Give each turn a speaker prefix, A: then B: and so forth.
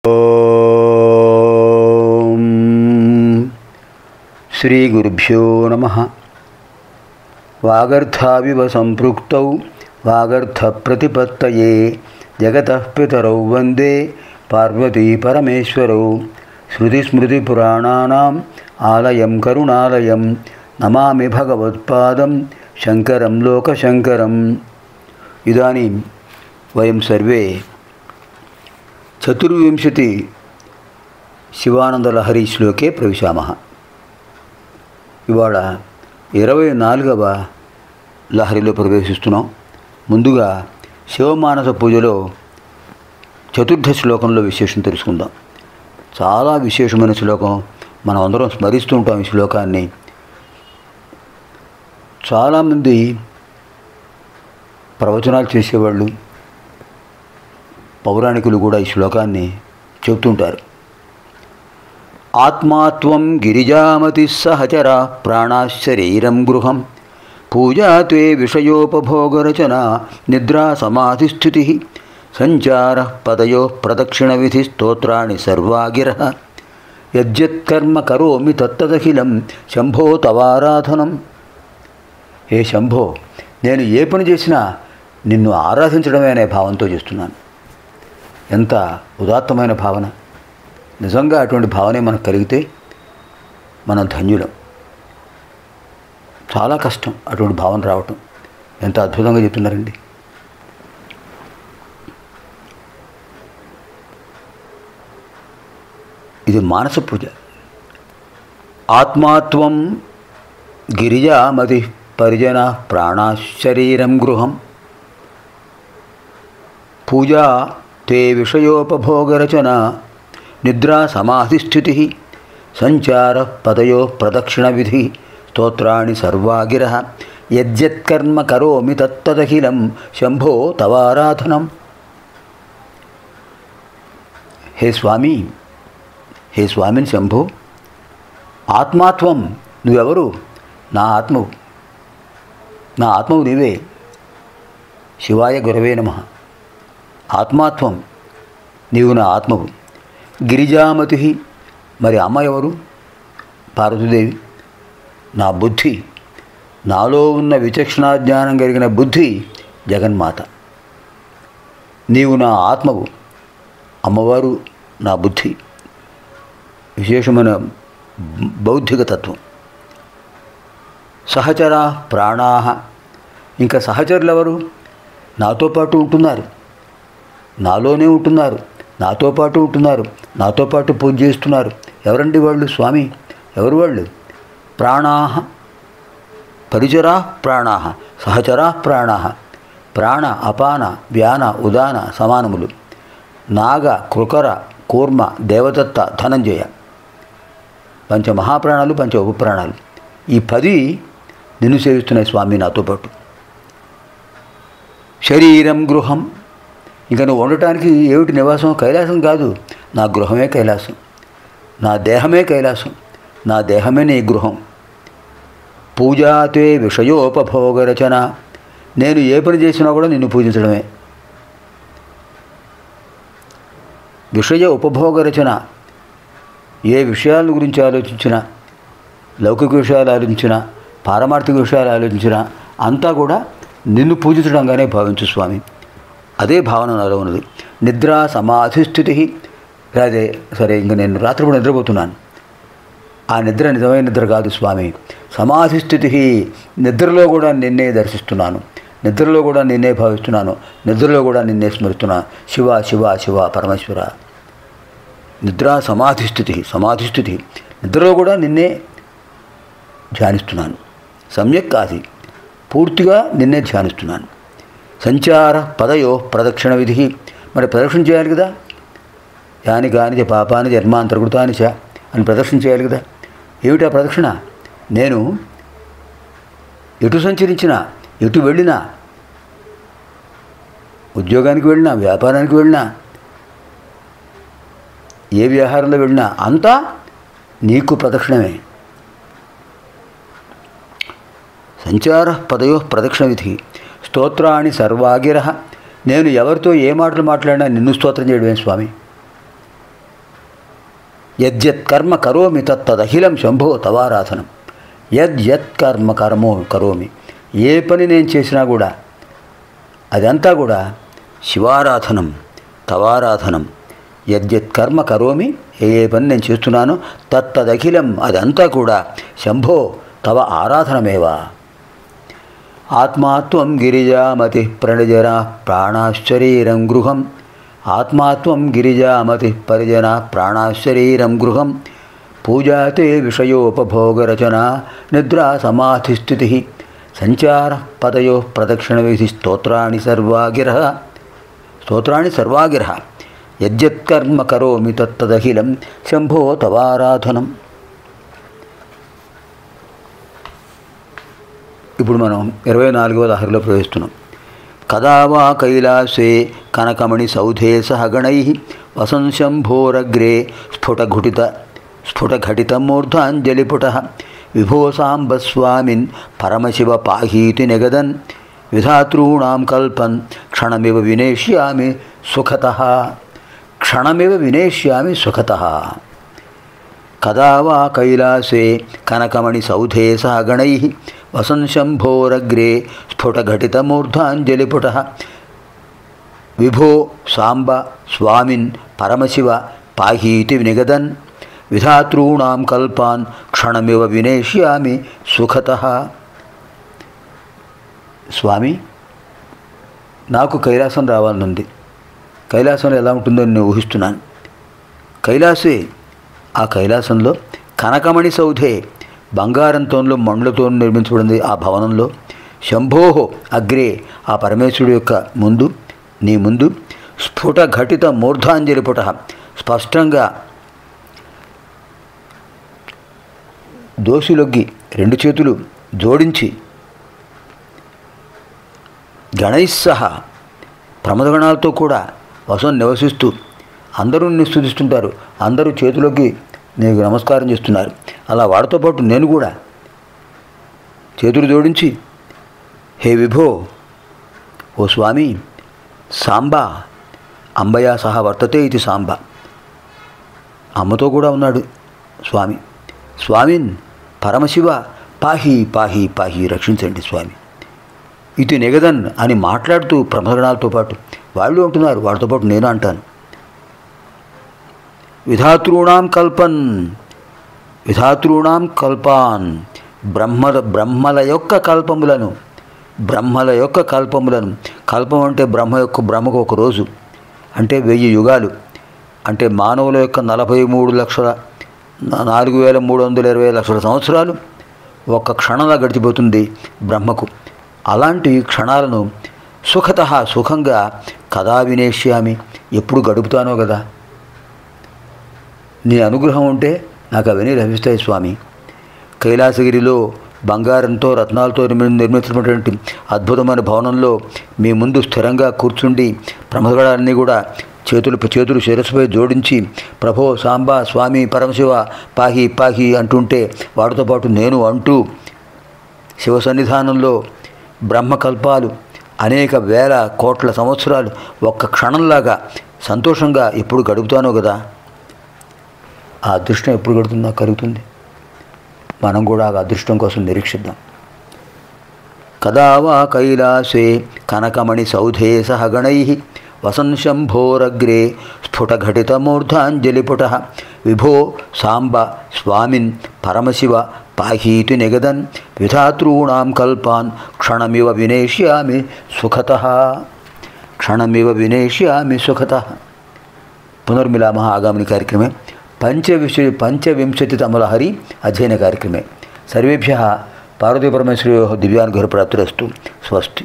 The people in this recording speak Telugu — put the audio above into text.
A: ఓం శ్రీ గురుభ్యో నమః. వాగర్థావివ సంపృక్తౌ వాగర్థ ప్రతిపత్తయే జగతః పితరౌ వందే పార్వతీ పరమేశ్వరౌ. శృతిస్మృతిపురాణానాం ఆలయం కరుణాలయం నమామి భగవత్పాదం శంకరం లోకశంకరం. ఇదానీం వయం సర్వే చతుర్వింశతి శివానందలహరి శ్లోకే ప్రవిశామః. ఇవాళ 24వ లహరిలో ప్రవేశిస్తున్నాం. ముందుగా శివమానస పూజలో చతుర్థ శ్లోకంలో విశేషం తెలుసుకుందాం. చాలా విశేషమైన శ్లోకం. మనం అందరం స్మరిస్తూ ఉంటాం ఈ శ్లోకాన్ని. చాలామంది ప్రవచనాలు చేసేవాళ్ళు, పౌరాణికులు కూడా ఈ శ్లోకాన్ని చెబుతుంటారు. ఆత్మాత్వం గిరిజామతి సహచర ప్రాణాశరీరం గృహం పూజా తే విషయోపభోగరచన నిద్రా సమాధిస్థితి సంచార పదయో ప్రదక్షిణ విధి స్తోత్రాణి సర్వాగిర యజ్జత్కర్మ కరోమి తత్తదఖిలం శంభో తవారాధనం. ఏ శంభో, నేను ఏ పని చేసినా నిన్ను ఆరాధించడమే అనే భావంతో చేస్తున్నాను. ఎంత ఉదాత్తమైన భావన! నిజంగా అటువంటి భావనే మనకు కలిగితే మనం ధన్యులం. చాలా కష్టం అటువంటి భావన రావటం. ఎంత అద్భుతంగా చెప్తున్నారండి. ఇది మానస పూజ. ఆత్మాత్వం గిరిజామతి పరిజన ప్రాణాశరీరం గృహం పూజా తే విషయోపభోగరచన నిద్రా సమాధిస్థితి సంచార పదయో ప్రదక్షిణ విధి స్తోత్రాణి సర్వాగిర యజ్జత్కర్మ కరోమి తత్తదఖిలం శంభో తవారాధనం. హే స్వామి, హే స్వామిని శంభో, ఆత్మాత్వం, నువ్వెవరు? నా ఆత్మవు, నా ఆత్మవు నీవే. శివాయ గురవే నమః. ఆత్మాత్వం, నీవు నా ఆత్మవు. గిరిజామతి, మరి అమ్మ ఎవరు? పార్వతీదేవి. నా బుద్ధి, నాలో ఉన్న విచక్షణా జ్ఞానం కలిగిన బుద్ధి జగన్మాత. నీవు నా ఆత్మవు, అమ్మవారు నా బుద్ధి. విశేషమైన బౌద్ధిక తత్వం. సహచర ప్రాణాహ, ఇంకా సహచరులు ఎవరు? నాతో పాటు ఉంటున్నారు, నాలోనే ఉంటున్నారు, నాతో పాటు ఉంటున్నారు, నాతో పాటు పూజ చేస్తున్నారు. ఎవరండి వాళ్ళు? స్వామి. ఎవరు వాళ్ళు? ప్రాణాహ, పరిచరా ప్రాణాహ, సహచరా ప్రాణాహ. ప్రాణ, అపాన, వ్యాన, ఉదాన సమానములు. నాగ, కృకర, కూర్మ, దేవదత్త, ధనంజయ. పంచమహాప్రాణాలు, పంచ ఉపప్రాణాలు. ఈ 10 నిన్ను సేవిస్తున్నాయి స్వామి నాతో పాటు. శరీరం గృహం, ఇంకా నువ్వు ఉండటానికి ఏమిటి నివాసం? కైలాసం కాదు, నా గృహమే కైలాసం, నా దేహమే కైలాసం, నా దేహమే నీ గృహం. పూజాతే విషయోపభోగరచన, నేను ఏ పని చేసినా కూడా నిన్ను పూజించడమే. విషయ ఉపభోగరచన, ఏ విషయాల గురించి ఆలోచించినా, లౌకిక విషయాలు ఆలోచించినా, పారమార్థిక విషయాలు ఆలోచించినా అంతా కూడా నిన్ను పూజించడంగానే భావించు స్వామి. అదే భావన నాలో ఉన్నది. నిద్రా సమాధిస్థితి, అదే సరే, ఇంక నేను రాత్రిపూట నిద్రపోతున్నాను. ఆ నిద్ర నిజమైన నిద్ర కాదు స్వామి. సమాధిస్థితి, నిద్రలో కూడా నిన్నే దర్శిస్తున్నాను, నిద్రలో కూడా నిన్నే భావిస్తున్నాను, నిద్రలో కూడా నిన్నే స్మరిస్తున్నాను. శివ శివ శివ పరమేశ్వర. నిద్రా సమాధిస్థితి, సమాధిస్థితి, నిద్రలో కూడా నిన్నే ధ్యానిస్తున్నాను. సమ్యక్ కాది, పూర్తిగా నిన్నే ధ్యానిస్తున్నాను. సంచార పదయో ప్రదక్షిణ విధి, మరి ప్రదక్షిణ చేయాలి కదా. యాని కాని పాపాని జన్మాంతర్కృతాని చ అని ప్రదక్షిణ చేయాలి కదా. ఏమిటా ప్రదక్షిణ? నేను ఎటు సంచరించినా, ఎటు వెళ్ళినా, ఉద్యోగానికి వెళ్ళినా, వ్యాపారానికి వెళ్ళినా, ఏ వ్యవహారంలో వెళ్ళినా అంతా నీకు ప్రదక్షిణమే. సంచార పదయో ప్రదక్షిణ విధి స్తోత్రాణి సర్వాగిర, నేను ఎవరితో ఏ మాటలు మాట్లాడినా నిన్ను స్తోత్రం చేయడమే స్వామి. యద్యత్ కర్మ కరోమి తత్తదఖిలం శంభో తవారాధనం. యద్యత్ కర్మ కరోమి, ఏ పని నేను చేసినా కూడా అదంతా కూడా శివారాధనం, తవారాధనం. యద్యత్ కర్మ కరోమి, ఏ పని నేను చేస్తున్నానో తత్తదఖిలం, అదంతా కూడా శంభో తవ ఆరాధనమేవా. ఆత్మాత్వం గిరిజామతి ప్రణజన ప్రాణాశరీరం గృహం. ఆత్మాత్వం గిరిజామతి పరిజన ప్రాణాశరీరం గృహం. పూజాతే విషయోపభోగరచన నిద్రా సమాధిస్థితి. సంచార పదయో ప్రదక్షిణ విధి స్తోత్రాణి సర్వాగిర. యద్యత్కర్మ కరోమి తత్తదఖిలం శంభో తవారాధనం. ఇప్పుడు మనం 24వ లహరిలో ప్రవేశిస్తున్నాం. కదా వా కైలాసే కనకమణి సౌధే సహ గణై వసన్ శంభోరగ్రే స్ఫుటఘటితమూర్ధాంజలిపుట. విభో సాంబ స్వామిన్ పరమశివ పాహీతి నిగదన్. విధాతॄణాం కల్పన్ క్షణమివ వినేష్యామి సుఖతః. క్షణమివ వినేష్యామి సుఖతః. కదా వా కైలాసే కనకమణి సౌధే సహ గణై వసన్ శంభోరగ్రే స్ఫుటఘటితమూర్ధాంజలిపుట. విభో సాంబ స్వామిన్ పరమశివ పాహీతి నిగదన్. విధాతॄణాం కల్పాన్ క్షణమివ వినేష్యామి సుఖతః. స్వామి, నాకు కైలాసం రావాలనుంది. కైలాసంలో ఎలా ఉంటుందో నేను ఊహిస్తున్నాను. కైలాసే, ఆ కైలాసంలో కనకమణి సౌధే, బంగారంతో మణులతో నిర్మించబడింది ఆ భవనంలో. శంభోహో అగ్రే, ఆ పరమేశ్వరుడు యొక్క ముందు, నీ ముందు స్ఫుటఘటిత మూర్ధాంజలిపుట, స్పష్టంగా దోషులొగ్గి 2 చేతులు జోడించి గణైస్సహ ప్రమదగణాలతో కూడా వసం నివసిస్తూ అందరూ నిస్తుతిస్తుంటారు. అందరూ చేతులొగ్గి నీకు నమస్కారం చేస్తున్నారు. అలా వాడితో పాటు నేను కూడా చేతులు జోడించి, హే విభో, ఓ స్వామి, సాంబా అంబయా సహా వర్తతే ఇది సాంబ, అమ్మతో కూడా ఉన్నాడు స్వామి. స్వామిన్ పరమశివ పాహి పాహి పాహి, రక్షించండి స్వామి. ఇది నిగదన్ అని మాట్లాడుతూ ప్రమదగణాలతో పాటు వాళ్ళు అంటున్నారు, వాడితో పాటు నేను అంటాను. విధాతॄణాం కల్పాన్, బ్రహ్మల యొక్క కల్పములను. కల్పం అంటే బ్రహ్మకు ఒక రోజు, అంటే 1000 యుగాలు, అంటే మానవుల యొక్క 43,04,320 సంవత్సరాలు ఒక్క క్షణంలా గడిచిపోతుంది బ్రహ్మకు. అలాంటి క్షణాలను సుఖతః, సుఖంగా కదా వినేష్యామి, ఎప్పుడు గడుపుతానో కదా. నీ అనుగ్రహం ఉంటే నాకు అవన్నీ లభిస్తాయి స్వామి. కైలాసగిరిలో బంగారంతో రత్నాలతో నిర్మించినటువంటి అద్భుతమైన భవనంలో మీ ముందు స్థిరంగా కూర్చుండి ప్రమదగణాలన్నీ కూడా చేతులు శిరస్సుపై జోడించి ప్రభో సాంబా స్వామి పరమశివ పాహి పాహి అంటుంటే వాటితో పాటు నేను అంటూ శివ సన్నిధానంలో బ్రహ్మకల్పాలు అనేక వేల కోట్ల సంవత్సరాలు ఒక్క క్షణంలాగా సంతోషంగా ఎప్పుడు గడుపుతానో కదా. ఆ అదృష్టం ఎప్పుడు గడుతుందో కలుగుతుంది. మనం కూడా ఆ అదృష్టం కోసం నిరీక్షిద్దాం. కదా వా కైలాసే కనకమణి సౌధే సహ గణై వసన్ శంభోరగ్రే స్ఫుటఘటితమూర్ధాంజలిపుట. విభో సాంబ స్వామిన్ పరమశివ పాహీతి నిగదన్. విధాతॄణాం కల్పాన్ క్షణమివ వినేష్యామి సుఖతః. పునర్మిలామः ఆగామిని కార్యక్రమే పంచవింశతితమలహరి అధ్యయన కార్యక్రమే. సర్వేభ్యः పార్వతీపరమేశ్వర్యోः దివ్యానుగ్రహప్రాప్తిరస్తు. స్వస్తి.